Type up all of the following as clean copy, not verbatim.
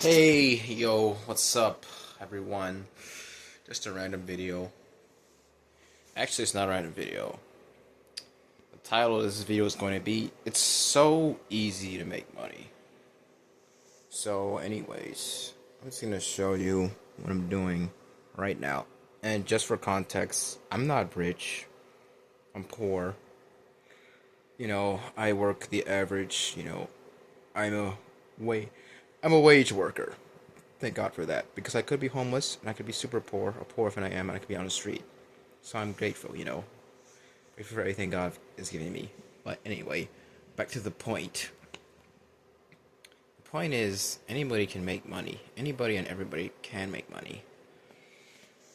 Hey, yo, what's up, everyone? Just a random video. Actually, it's not a random video. The title of this video is going to be It's So Easy to Make Money. So, anyways, I'm just going to show you what I'm doing right now. And just for context, I'm not rich, I'm poor. I work the average, I'm a I'm a wage worker. Thank God for that. Because I could be homeless and I could be super poor, or poor if I am, and I could be on the street. So I'm grateful, grateful for everything God is giving me. But anyway, back to the point. The point is, anybody can make money. Anybody and everybody can make money.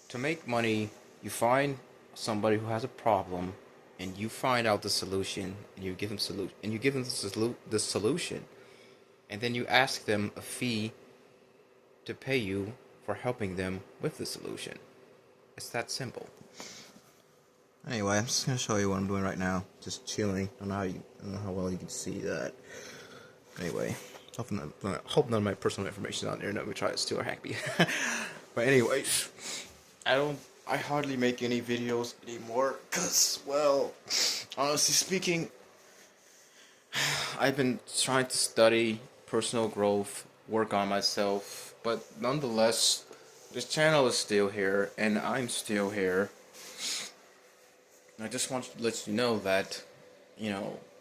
To make money, you find somebody who has a problem, and you find out the solution, and you give them the solution, and then you ask them a fee to pay you for helping them with the solution. It's that simple. Anyway, I'm just gonna show you what I'm doing right now. Just chilling. I don't know how well you can see that. Anyway, hope none of my personal information is on there. Nobody tries to hack me. But anyways, I hardly make any videos anymore because, well, honestly speaking, I've been trying to study personal growth, work on myself, but nonetheless, this channel is still here, and I'm still here. I just want to let you know that,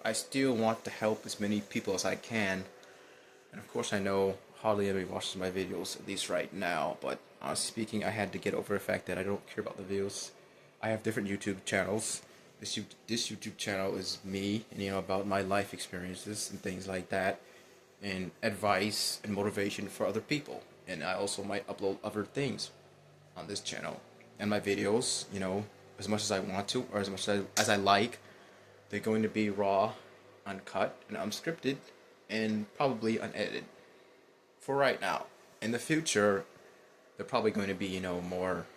I still want to help as many people as I can. And of course, I know hardly anybody watches my videos, at least right now, but honestly speaking, I had to get over the fact that I don't care about the views. I have different YouTube channels. This YouTube channel is me, and about my life experiences and things like that, and advice and motivation for other people. And I also might upload other things on this channel. And my videos, as much as I want to, or as much as I like, they're going to be raw, uncut, and unscripted, and probably unedited. For right now. In the future, they're probably going to be, more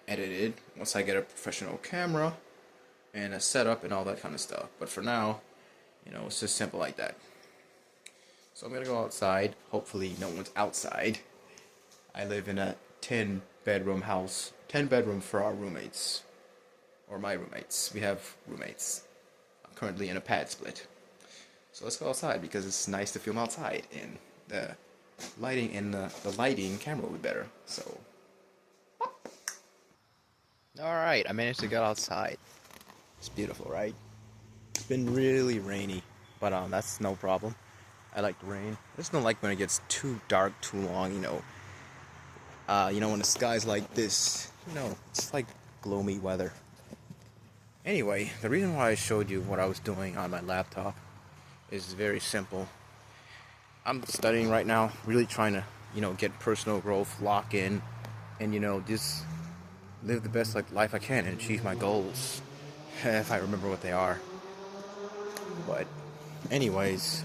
edited once I get a professional camera and a setup and all that kind of stuff. But for now, it's just simple like that. So I'm gonna go outside. Hopefully no one's outside. I live in a 10-bedroom house. 10 bedroom for our roommates. Or my roommates. We have roommates. I'm currently in a pad split. So let's go outside because it's nice to film outside, and the lighting and the lighting camera will be better. So alright, I managed to get outside. It's beautiful, right? It's been really rainy, but that's no problem. I like the rain. I just don't like when it gets too dark too long, when the sky's like this, it's like gloomy weather. Anyway, the reason why I showed you what I was doing on my laptop is very simple. I'm studying right now, really trying to, get personal growth, lock in, and, just live the best life I can and achieve my goals, if I remember what they are. But anyways,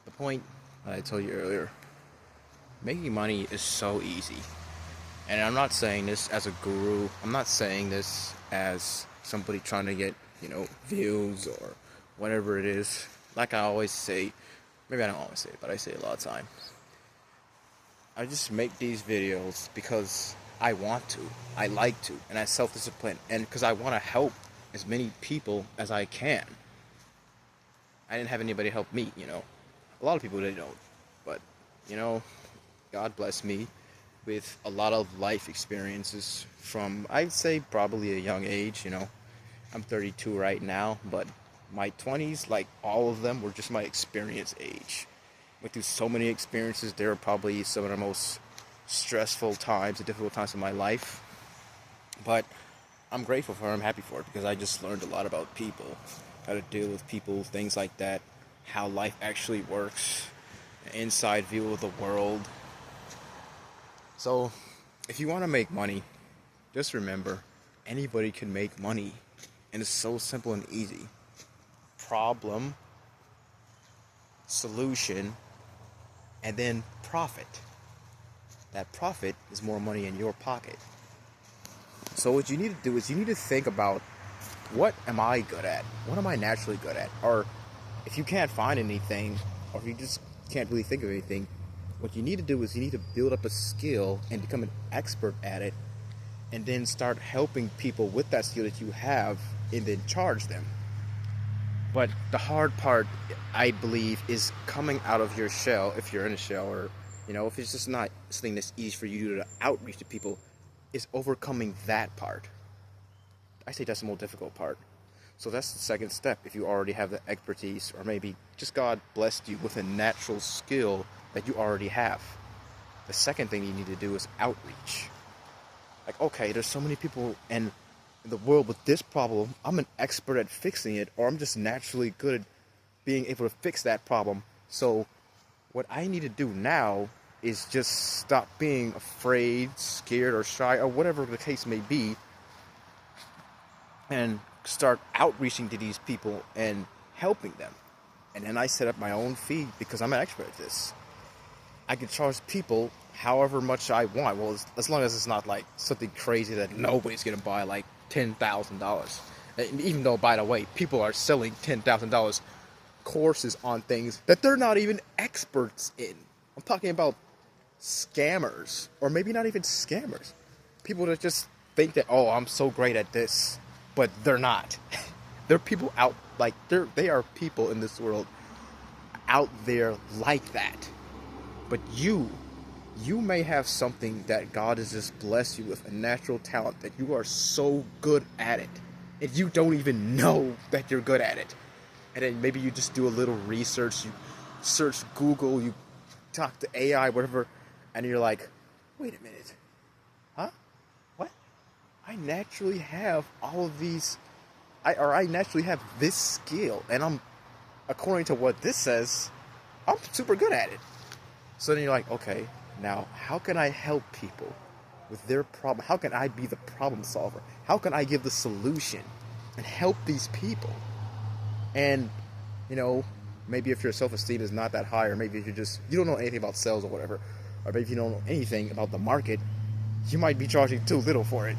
the point that I told you earlier, making money is so easy. And I'm not saying this as a guru. I'm not saying this as somebody trying to get, views or whatever it is. Like I always say, maybe I don't always say it, but I say it a lot of times. I just make these videos because I want to, I like to, and I self-discipline, and because I want to help as many people as I can. I didn't have anybody help me, A lot of people they don't, but, God bless me with a lot of life experiences from, I'd say, probably a young age, I'm 32 right now, but my 20s, like all of them, were just my experience age. Went through so many experiences. They were probably some of the most stressful times and difficult times of my life. But I'm grateful for it. I'm happy for it because I just learned a lot about people, how to deal with people, things like that, how life actually works, an inside view of the world. So, if you want to make money, just remember, anybody can make money. And it's so simple and easy. Problem, solution, and then profit. That profit is more money in your pocket. So what you need to do is you need to think about, what am I good at? What am I naturally good at? Or if you can't find anything, or if you just can't really think of anything, What you need to do is you need to build up a skill and become an expert at it, and then start helping people with that skill that you have, and then charge them. But the hard part, I believe, is coming out of your shell, if you're in a shell, or if it's just not something that's easy for you to outreach to people, is overcoming that part. I say that's the more difficult part. So that's the second step. If you already have the expertise, or maybe just God blessed you with a natural skill that you already have, the second thing you need to do is outreach. Like, okay, there's so many people in the world with this problem. I'm an expert at fixing it, or I'm just naturally good at being able to fix that problem. So what I need to do now is just stop being afraid, scared, or shy, or whatever the case may be, and start outreaching to these people and helping them. And then I set up my own fee because I'm an expert at this. I can charge people however much I want. Well, as long as it's not like something crazy that nobody's gonna buy, like $10,000. And even though, by the way, people are selling $10,000 courses on things that they're not even experts in. I'm talking about scammers, or maybe not even scammers. People that just think that, oh, I'm so great at this, but they're not. There are people out, like, they are people in this world out there like that. But you may have something that God has just blessed you with, a natural talent that you are so good at it, and you don't even know that you're good at it. And then maybe you just do a little research, you search Google, you talk to AI, whatever, and you're like, wait a minute, huh? What? I naturally have all of these, I naturally have this skill, and I'm, according to what this says, I'm super good at it. So then you're like, okay, now how can I help people with their problem? How can I be the problem solver? How can I give the solution and help these people? And, maybe if your self-esteem is not that high, or maybe if you don't know anything about sales or whatever, or maybe if you don't know anything about the market, you might be charging too little for it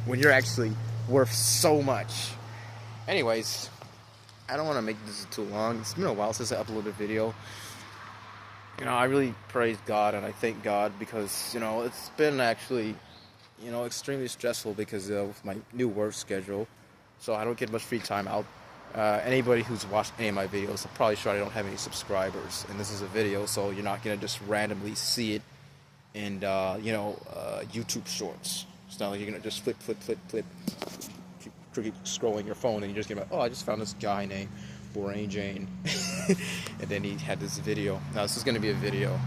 when you're actually worth so much. Anyways, I don't want to make this too long. It's been a while since I uploaded a video. I really praise God and I thank God because, it's been actually, extremely stressful because of my new work schedule. So I don't get much free time out. Anybody who's watched any of my videos, I'm probably sure I don't have any subscribers. And this is a video, so you're not going to just randomly see it in, YouTube Shorts. It's not like you're going to just flip, keep scrolling your phone and you're just going to be like, oh, I just found this guy named Brain Jane. And then he had this video. Now this is going to be a video.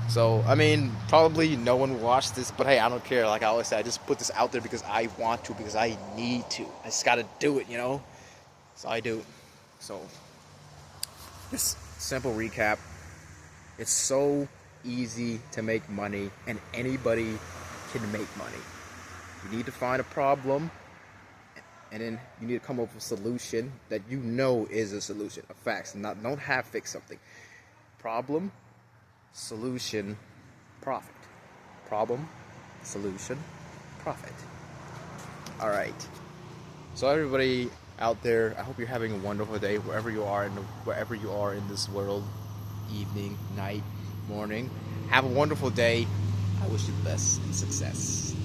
So, probably no one watched this, but hey, I don't care. Like I always say, I just put this out there because I want to, because I need to. I just got to do it, So I do. So, just simple recap. It's so easy to make money, and anybody can make money. You need to find a problem, and then you need to come up with a solution that is a solution, a fact. Don't half fix something. Problem, solution, profit. Problem, solution, profit. All right. So everybody out there, I hope you're having a wonderful day wherever you are in this world. Evening, night, morning. Have a wonderful day. I wish you the best and success.